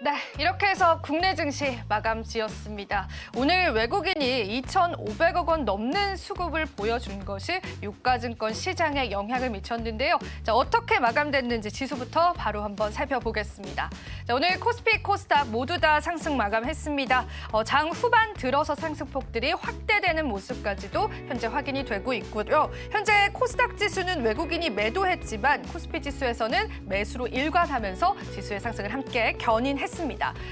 네, 이렇게 해서 국내 증시 마감 지었습니다. 오늘 외국인이 2,500억 원 넘는 수급을 보여준 것이 유가증권 시장에 영향을 미쳤는데요. 자, 어떻게 마감됐는지 지수부터 바로 한번 살펴보겠습니다. 자, 오늘 코스피, 코스닥 모두 다 상승 마감했습니다. 장 후반 들어서 상승폭들이 확대되는 모습까지도 현재 확인이 되고 있고요. 현재 코스닥 지수는 외국인이 매도했지만 코스피 지수에서는 매수로 일관하면서 지수의 상승을 함께 견인했습니다.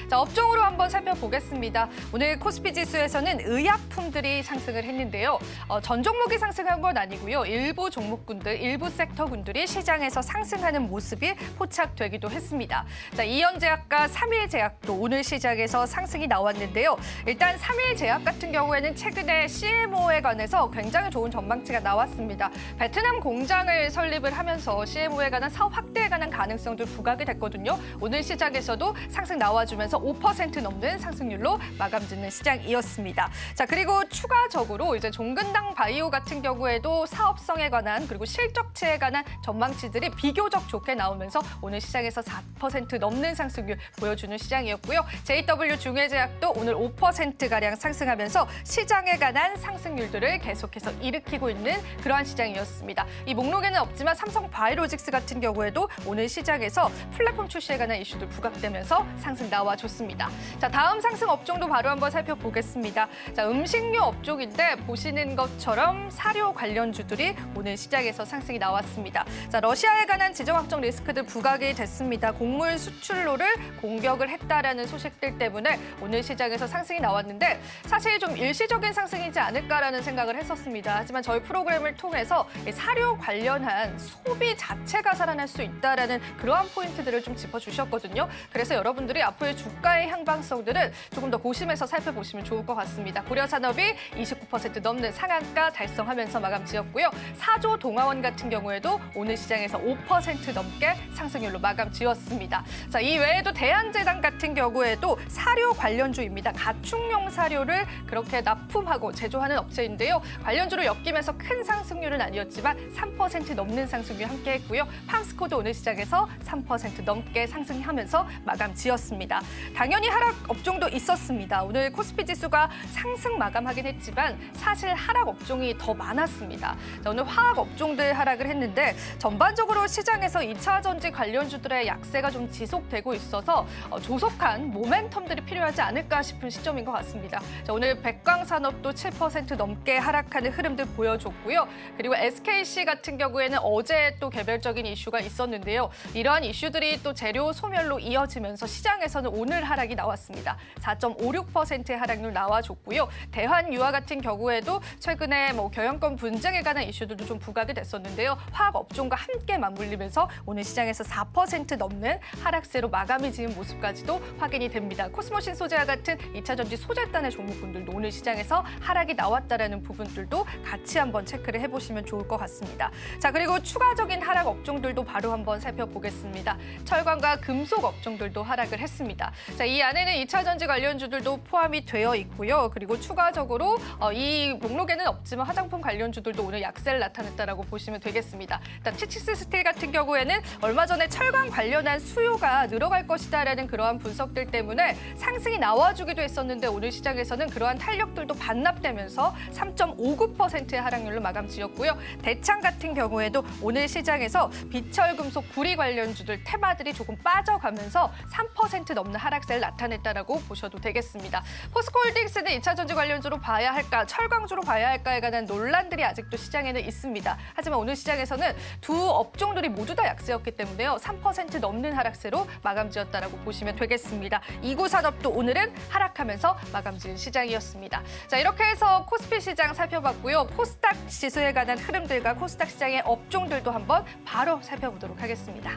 자, 업종으로 한번 살펴보겠습니다. 오늘 코스피 지수에서는 의약품들이 상승을 했는데요. 전 종목이 상승한 건 아니고요. 일부 종목군들, 일부 섹터군들이 시장에서 상승하는 모습이 포착되기도 했습니다. 자, 이현제약과 삼일제약도 오늘 시장에서 상승이 나왔는데요. 일단 삼일제약 같은 경우에는 최근에 CMO에 관해서 굉장히 좋은 전망치가 나왔습니다. 베트남 공장을 설립을 하면서 CMO에 관한 사업 확대에 관한 가능성도 부각이 됐거든요. 오늘 시장에서도 상승 나와주면서 5% 넘는 상승률로 마감 짓는 시장이었습니다. 자, 그리고 추가적으로 이제 종근당 바이오 같은 경우에도 사업성에 관한 그리고 실적치에 관한 전망치들이 비교적 좋게 나오면서 오늘 시장에서 4% 넘는 상승률 보여주는 시장이었고요. JW 중해제약도 오늘 5%가량 상승하면서 시장에 관한 상승률들을 계속해서 일으키고 있는 그러한 시장이었습니다. 이 목록에는 없지만 삼성 바이오로직스 같은 경우에도 오늘 시장에서 플랫폼 출시에 관한 이슈들 부각되면서 상승 나와줬습니다. 자, 다음 상승 업종도 바로 한번 살펴보겠습니다. 자, 음식료 업종인데 보시는 것처럼 사료 관련주들이 오늘 시장에서 상승이 나왔습니다. 자, 러시아에 관한 지정학적 리스크들 부각이 됐습니다. 곡물 수출로를 공격을 했다라는 소식들 때문에 오늘 시장에서 상승이 나왔는데 사실 좀 일시적인 상승이지 않을까라는 생각을 했었습니다. 하지만 저희 프로그램을 통해서 사료 관련한 소비 자체가 살아날 수 있다라는 그러한 포인트들을 좀 짚어주셨거든요. 그래서 여러분들이 앞으로의 주가의 향방성들은 조금 더 고심해서 살펴보시면 좋을 것 같습니다. 고려산업이 29% 넘는 상한가 달성하면서 마감 지었고요. 사조 동아원 같은 경우에도 오늘 시장에서 5% 넘게 상승률로 마감 지었습니다. 자, 이 외에도 대한제당 같은 경우에도 사료 관련주입니다. 가축용 사료를 그렇게 납품하고 제조하는 업체인데요. 관련주로 엮이면서 큰 상승률은 아니었지만 3% 넘는 상승률 함께했고요. 팜스코도 오늘 시장에서 3% 넘게 상승하면서 마감 지었습니다. 당연히 하락 업종도 있었습니다. 오늘 코스피 지수가 상승 마감하긴 했지만 사실 하락 업종이 더 많았습니다. 자, 오늘 화학 업종들 하락을 했는데 전반적으로 시장에서 2차 전지 관련주들의 약세가 좀 지속되고 있어서 조속한 모멘텀들이 필요하지 않을까 싶은 시점인 것 같습니다. 자, 오늘 백광산업도 7% 넘게 하락하는 흐름들 보여줬고요. 그리고 SKC 같은 경우에는 어제 또 개별적인 이슈가 있었는데요. 이러한 이슈들이 또 재료 소멸로 이어지면서 시장에서는 오늘 하락이 나왔습니다. 4.56%의 하락률 나와줬고요. 대환유화 같은 경우에도 최근에 경영권 분쟁에 관한 이슈들도 좀 부각이 됐었는데요. 화학 업종과 함께 맞물리면서 오늘 시장에서 4% 넘는 하락세로 마감이 지은 모습까지도 확인이 됩니다. 코스모신 소재와 같은 2차 전지 소재단의 종목군들도 오늘 시장에서 하락이 나왔다라는 부분들도 같이 한번 체크를 해보시면 좋을 것 같습니다. 자, 그리고 추가적인 하락 업종들도 바로 한번 살펴보겠습니다. 철강과 금속 업종들도 하락을 했습니다. 자, 이 안에는 2차 전지 관련주들도 포함이 되어 있고요. 그리고 추가적으로 이 목록에는 없지만 화장품 관련주들도 오늘 약세를 나타냈다라고 보시면 되겠습니다. 치치스 스틸 같은 경우에는 얼마 전에 철강 관련한 수요가 늘어갈 것이다라는 그러한 분석들 때문에 상승이 나와주기도 했었는데 오늘 시장에서는 그러한 탄력들도 반납되면서 3.59%의 하락률로 마감 지었고요. 대창 같은 경우에도 오늘 시장에서 비철금속 구리 관련주들 테마들이 조금 빠져가면서 3% 넘는 하락세를 나타냈다라고 보셔도 되겠습니다. 포스코홀딩스는 2차 전지 관련주로 봐야 할까, 철강주로 봐야 할까에 관한 논란들이 아직도 시장에는 있습니다. 하지만 오늘 시장에서는 두 업종들이 모두 다 약세였기 때문에요. 3% 넘는 하락세로 마감 지었다라고 보시면 되겠습니다. 이구산업도 오늘은 하락하면서 마감 지은 시장이었습니다. 자, 이렇게 해서 코스피 시장 살펴봤고요. 코스닥 지수에 관한 흐름들과 코스닥 시장의 업종들도 한번 바로 살펴보도록 하겠습니다.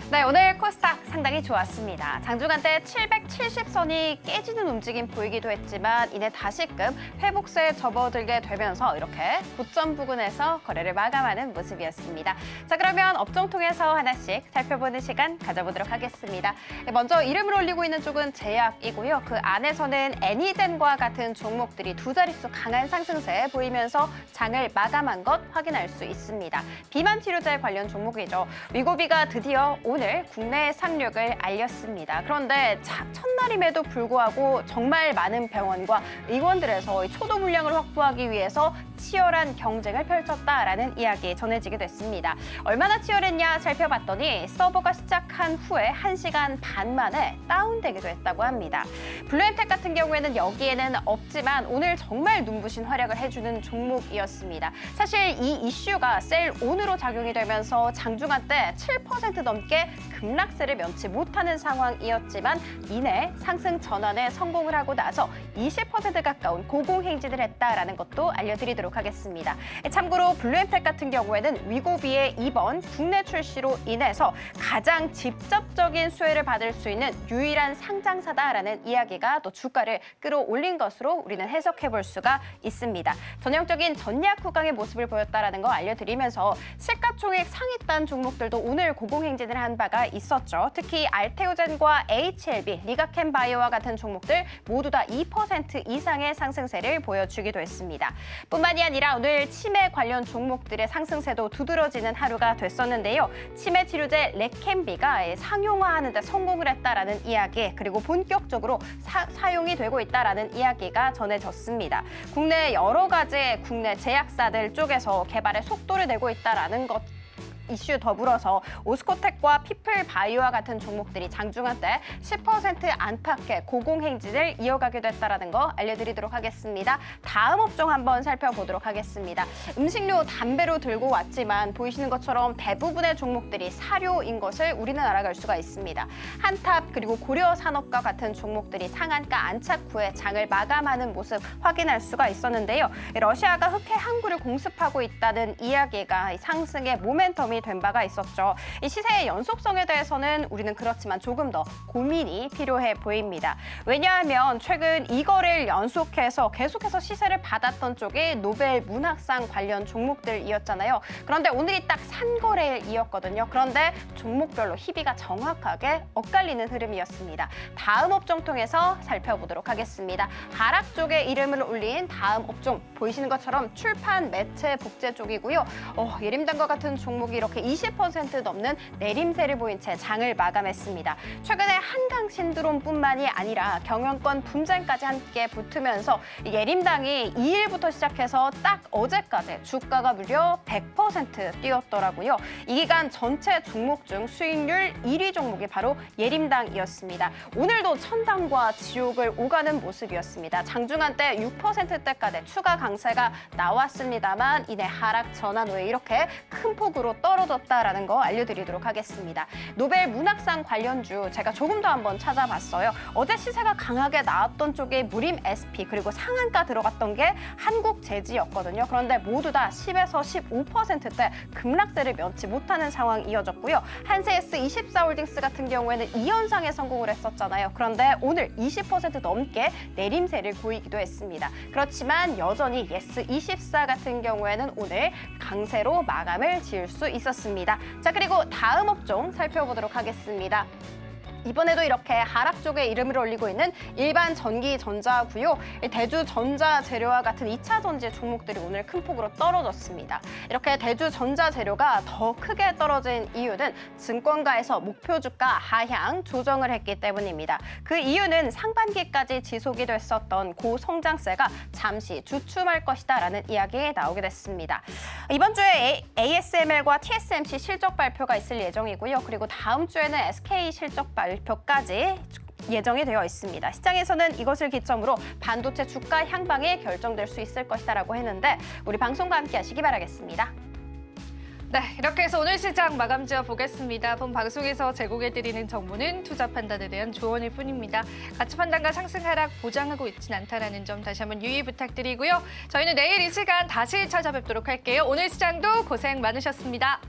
네, 오늘 코스닥 상당히 좋았습니다. 장중한때 770선이 깨지는 움직임 보이기도 했지만 이내 다시금 회복세에 접어들게 되면서 이렇게 고점 부근에서 거래를 마감하는 모습이었습니다. 자, 그러면 업종 통해서 하나씩 살펴보는 시간 가져보도록 하겠습니다. 먼저 이름을 올리고 있는 쪽은 제약이고요. 그 안에서는 애니젠과 같은 종목들이 두 자릿수 강한 상승세 보이면서 장을 마감한 것 확인할 수 있습니다. 비만 치료제 관련 종목이죠. 위고비가 드디어 오늘 국내 상륙을 알렸습니다. 그런데 첫날임에도 불구하고 정말 많은 병원과 의원들에서 이 초도 물량을 확보하기 위해서 치열한 경쟁을 펼쳤다라는 이야기 전해지게 됐습니다. 얼마나 치열했냐 살펴봤더니 서버가 시작한 후에 1시간 반 만에 다운되기도 했다고 합니다. 블루엠텍 같은 경우에는 여기에는 없지만 오늘 정말 눈부신 활약을 해주는 종목이었습니다. 사실 이 이슈가 셀온으로 작용이 되면서 장중한 때 7% 넘게 급락세를 면치 못하는 상황이었지만 이내 상승 전환에 성공을 하고 나서 20% 가까운 고공행진을 했다라는 것도 알려드리도록 하겠습니다. 참고로 블루엠텍 같은 경우에는 위고비의 이번 국내 출시로 인해서 가장 직접적인 수혜를 받을 수 있는 유일한 상장사다라는 이야기가 또 주가를 끌어올린 것으로 우리는 해석해 볼 수가 있습니다. 전형적인 전략 후강의 모습을 보였다라는 거 알려드리면서 시가총액 상위단 종목들도 오늘 고공행진을 한 바가 있었죠. 특히 알테오젠과 HLB, 리가켄바이오와 같은 종목들 모두 다 2% 이상의 상승세를 보여주기도 했습니다. 뿐만이 아니라 오늘 치매 관련 종목들의 상승세도 두드러지는 하루가 됐었는데요. 치매 치료제 레캠비가 상용화하는 데 성공을 했다라는 이야기, 그리고 본격적으로 사용이 되고 있다라는 이야기가 전해졌습니다. 국내 여러 가지 국내 제약사들 쪽에서 개발에 속도를 내고 있다라는 것 이슈 더불어서 오스코텍과 피플바이오와 같은 종목들이 장중한 때 10% 안팎의 고공행진을 이어가게 됐다는 거 알려드리도록 하겠습니다. 다음 업종 한번 살펴보도록 하겠습니다. 음식료, 담배로 들고 왔지만 보이시는 것처럼 대부분의 종목들이 사료인 것을 우리는 알아갈 수가 있습니다. 한탑 그리고 고려산업과 같은 종목들이 상한가 안착 후에 장을 마감하는 모습 확인할 수가 있었는데요. 러시아가 흑해 항구를 공습하고 있다는 이야기가 상승의 모멘텀이 된 바가 있었죠. 이 시세의 연속성에 대해서는 우리는 그렇지만 조금 더 고민이 필요해 보입니다. 왜냐하면 최근 2거래를 연속해서 계속해서 시세를 받았던 쪽이 노벨 문학상 관련 종목들이었잖아요. 그런데 오늘이 딱 3거래일이었거든요. 그런데 종목별로 희비가 정확하게 엇갈리는 흐름이었습니다. 다음 업종 통해서 살펴보도록 하겠습니다. 하락 쪽에 이름을 올린 다음 업종 보이시는 것처럼 출판, 매체, 복제 쪽이고요. 예림단과 같은 종목이 이렇게 20% 넘는 내림세를 보인 채 장을 마감했습니다. 최근에 한강 신드롬뿐만이 아니라 경영권 분쟁까지 함께 붙으면서 예림당이 2일부터 시작해서 딱 어제까지 주가가 무려 100% 뛰었더라고요. 이 기간 전체 종목 중 수익률 1위 종목이 바로 예림당이었습니다. 오늘도 천당과 지옥을 오가는 모습이었습니다. 장중한 때 6%대까지 추가 강세가 나왔습니다만 이내 하락 전환 후에 이렇게 큰 폭으로 떨어졌다라는 거 알려드리도록 하겠습니다. 노벨 문학상 관련주 제가 조금 더 한번 찾아봤어요. 어제 시세가 강하게 나왔던 쪽에 무림 SP 그리고 상한가 들어갔던 게 한국제지였거든요. 그런데 모두 다 10에서 15%대 급락세를 면치 못하는 상황이 이어졌고요. 한세에스 24홀딩스 같은 경우에는 2연상에 성공을 했었잖아요. 그런데 오늘 20% 넘게 내림세를 보이기도 했습니다. 그렇지만 여전히 예스24 같은 경우에는 오늘 강세로 마감을 지을 수 있었습니다. 자, 그리고 다음 업종 살펴보도록 하겠습니다. 이번에도 이렇게 하락 쪽에 이름을 올리고 있는 일반 전기전자고요. 대주전자재료와 같은 2차 전지 종목들이 오늘 큰 폭으로 떨어졌습니다. 이렇게 대주전자재료가 더 크게 떨어진 이유는 증권가에서 목표 주가 하향 조정을 했기 때문입니다. 그 이유는 상반기까지 지속이 됐었던 고성장세가 잠시 주춤할 것이다라는 이야기 나오게 됐습니다. 이번 주에 ASML과 TSMC 실적 발표가 있을 예정이고요. 그리고 다음 주에는 SK 실적 발표까지 예정이 되어 있습니다. 시장에서는 이것을 기점으로 반도체 주가 향방이 결정될 수 있을 것이다라고 했는데 우리 방송과 함께 하시기 바라겠습니다. 네, 이렇게 해서 오늘 시장 마감 지어 보겠습니다. 본 방송에서 제공해드리는 정보는 투자 판단에 대한 조언일 뿐입니다. 가치 판단과 상승 하락 보장하고 있진 않다라는 점 다시 한번 유의 부탁드리고요. 저희는 내일 이 시간 다시 찾아뵙도록 할게요. 오늘 시장도 고생 많으셨습니다.